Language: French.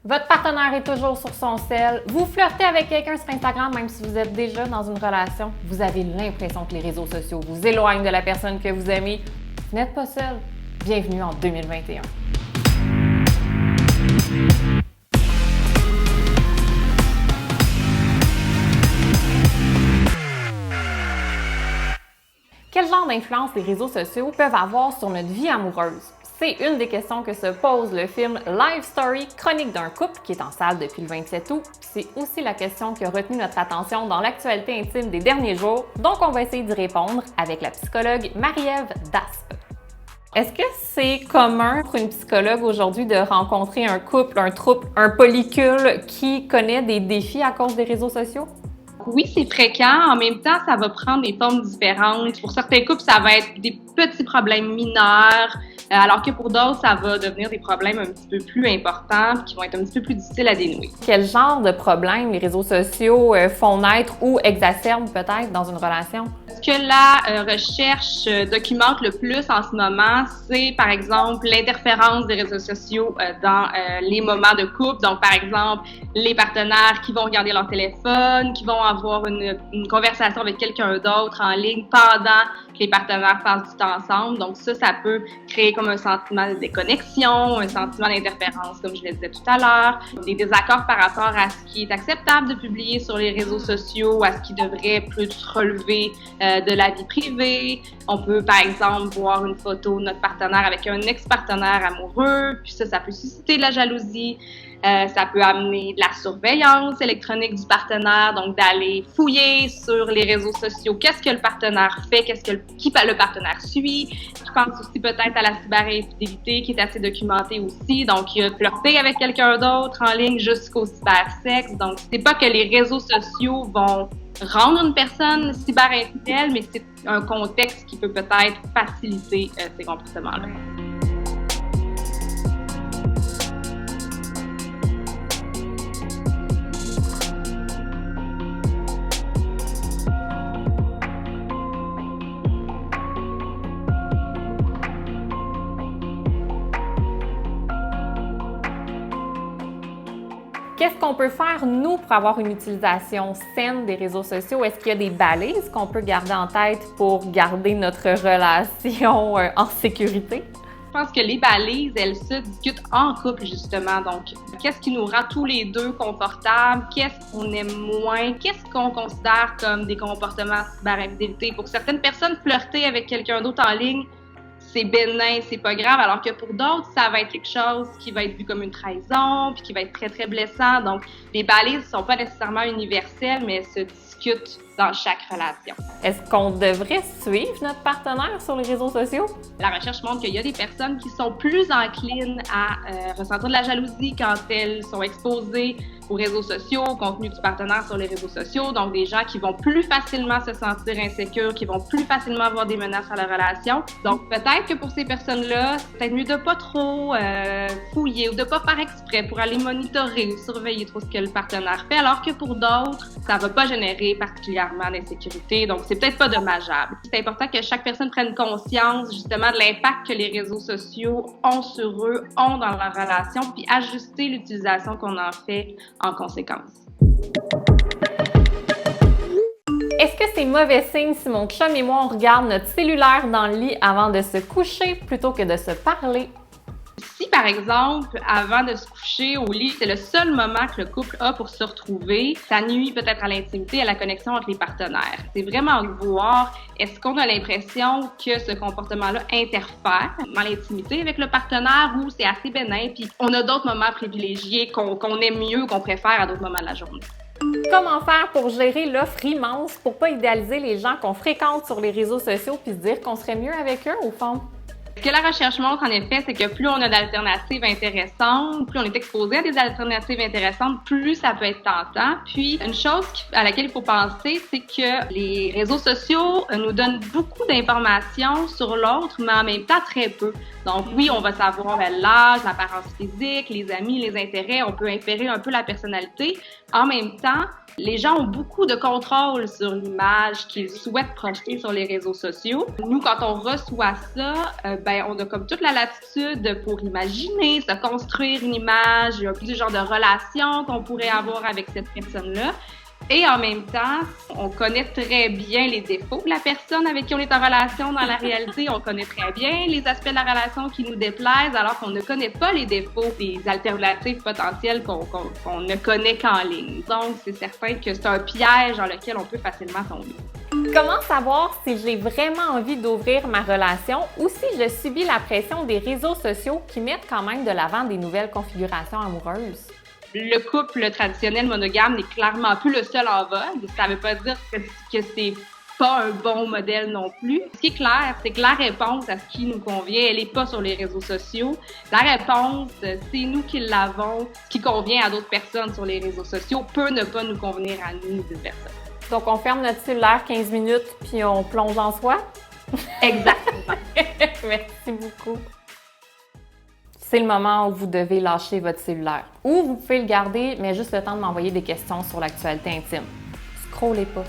Votre partenaire est toujours sur son cell. Vous flirtez avec quelqu'un sur Instagram, même si vous êtes déjà dans une relation. Vous avez l'impression que les réseaux sociaux vous éloignent de la personne que vous aimez. Vous n'êtes pas seul. Bienvenue en 2021. Quel genre d'influence les réseaux sociaux peuvent avoir sur notre vie amoureuse? C'est une des questions que se pose le film Life Story, chronique d'un couple, qui est en salle depuis le 27 août. C'est aussi la question qui a retenu notre attention dans l'actualité intime des derniers jours, donc on va essayer d'y répondre avec la psychologue Marie-Ève Daspe. Est-ce que c'est commun pour une psychologue aujourd'hui de rencontrer un couple, un trouble, un polycule qui connaît des défis à cause des réseaux sociaux? Oui, c'est fréquent. En même temps, ça va prendre des formes différentes. Pour certains couples, ça va être des petits problèmes mineurs, alors que pour d'autres, ça va devenir des problèmes un petit peu plus importants qui vont être un petit peu plus difficiles à dénouer. Quel genre de problèmes les réseaux sociaux font naître ou exacerbent peut-être dans une relation? Ce que la recherche documente le plus en ce moment, c'est par exemple l'interférence des réseaux sociaux dans les moments de couple. Donc, par exemple, les partenaires qui vont regarder leur téléphone, qui vont avoir une conversation avec quelqu'un d'autre en ligne pendant que les partenaires passent du temps ensemble. Donc, ça peut créer comme un sentiment de déconnexion, un sentiment d'interférence, comme je le disais tout à l'heure, des désaccords par rapport à ce qui est acceptable de publier sur les réseaux sociaux, à ce qui devrait plus relever de la vie privée. On peut, par exemple, voir une photo de notre partenaire avec un ex-partenaire amoureux, puis ça peut susciter de la jalousie. Ça peut amener de la surveillance électronique du partenaire, donc d'aller fouiller sur les réseaux sociaux. Qu'est-ce que le partenaire fait? Qui le partenaire suit? Je pense aussi peut-être à la cyber-infidélité qui est assez documentée aussi. Donc, il y a flirter avec quelqu'un d'autre en ligne jusqu'au cybersexe. Donc, c'est pas que les réseaux sociaux vont rendre une personne cyber-infidèle, mais c'est un contexte qui peut peut-être faciliter ces comportements-là. Qu'est-ce qu'on peut faire, nous, pour avoir une utilisation saine des réseaux sociaux? Est-ce qu'il y a des balises qu'on peut garder en tête pour garder notre relation en sécurité? Je pense que les balises, elles se discutent en couple, justement. Donc, qu'est-ce qui nous rend tous les deux confortables? Qu'est-ce qu'on aime moins? Qu'est-ce qu'on considère comme des comportements cyber-infidélité? Pour certaines personnes, flirter avec quelqu'un d'autre en ligne, c'est bénin, c'est pas grave, alors que pour d'autres, ça va être quelque chose qui va être vu comme une trahison, puis qui va être très, très blessant. Donc, les balises ne sont pas nécessairement universelles, mais elles se discutent dans chaque relation. Est-ce qu'on devrait suivre notre partenaire sur les réseaux sociaux? La recherche montre qu'il y a des personnes qui sont plus enclines à ressentir de la jalousie quand elles sont exposées aux réseaux sociaux, au contenu du partenaire sur les réseaux sociaux. Donc, des gens qui vont plus facilement se sentir insécures, qui vont plus facilement avoir des menaces à la relation. Donc, peut-être que pour ces personnes-là, c'est peut-être mieux de pas trop fouiller ou de pas faire exprès pour aller monitorer ou surveiller trop ce que le partenaire fait, alors que pour d'autres, ça va pas générer particulièrement d'insécurité. Donc, c'est peut-être pas dommageable. C'est important que chaque personne prenne conscience, justement, de l'impact que les réseaux sociaux ont sur eux, ont dans leur relation, puis ajuster l'utilisation qu'on en fait en conséquence. Est-ce que c'est mauvais signe si mon chum et moi, on regarde notre cellulaire dans le lit avant de se coucher plutôt que de se parler? Si, par exemple, avant de se coucher au lit, c'est le seul moment que le couple a pour se retrouver, ça nuit peut-être à l'intimité, à la connexion entre les partenaires. C'est vraiment de voir, est-ce qu'on a l'impression que ce comportement-là interfère dans l'intimité avec le partenaire ou c'est assez bénin, puis on a d'autres moments privilégiés qu'on aime mieux, qu'on préfère à d'autres moments de la journée. Comment faire pour gérer l'offre immense pour pas idéaliser les gens qu'on fréquente sur les réseaux sociaux puis se dire qu'on serait mieux avec eux au fond? Ce que la recherche montre, en effet, c'est que plus on a d'alternatives intéressantes, plus on est exposé à des alternatives intéressantes, plus ça peut être tentant. Puis, une chose à laquelle il faut penser, c'est que les réseaux sociaux nous donnent beaucoup d'informations sur l'autre, mais en même temps très peu. Donc oui, on va savoir l'âge, l'apparence physique, les amis, les intérêts, on peut inférer un peu la personnalité. En même temps, les gens ont beaucoup de contrôle sur l'image qu'ils souhaitent projeter sur les réseaux sociaux. Nous, quand on reçoit ça, on a comme toute la latitude pour imaginer, se construire une image, il y a plusieurs genres de relations qu'on pourrait avoir avec cette personne-là. Et en même temps, on connaît très bien les défauts de la personne avec qui on est en relation dans la réalité. On connaît très bien les aspects de la relation qui nous déplaisent, alors qu'on ne connaît pas les défauts et les alternatives potentielles qu'on ne connaît qu'en ligne. Donc, c'est certain que c'est un piège dans lequel on peut facilement tomber. Comment savoir si j'ai vraiment envie d'ouvrir ma relation ou si je subis la pression des réseaux sociaux qui mettent quand même de l'avant des nouvelles configurations amoureuses? Le couple traditionnel monogame n'est clairement plus le seul en vogue. Ça ne veut pas dire que c'est pas un bon modèle non plus. Ce qui est clair, c'est que la réponse à ce qui nous convient, elle n'est pas sur les réseaux sociaux. La réponse, c'est nous qui l'avons. Ce qui convient à d'autres personnes sur les réseaux sociaux peut ne pas nous convenir à nous, d'une personne. Donc, on ferme notre cellulaire 15 minutes puis on plonge en soi? Exactement. Merci beaucoup. C'est le moment où vous devez lâcher votre cellulaire. Ou vous pouvez le garder, mais juste le temps de m'envoyer des questions sur l'actualité intime. Scrollez pas.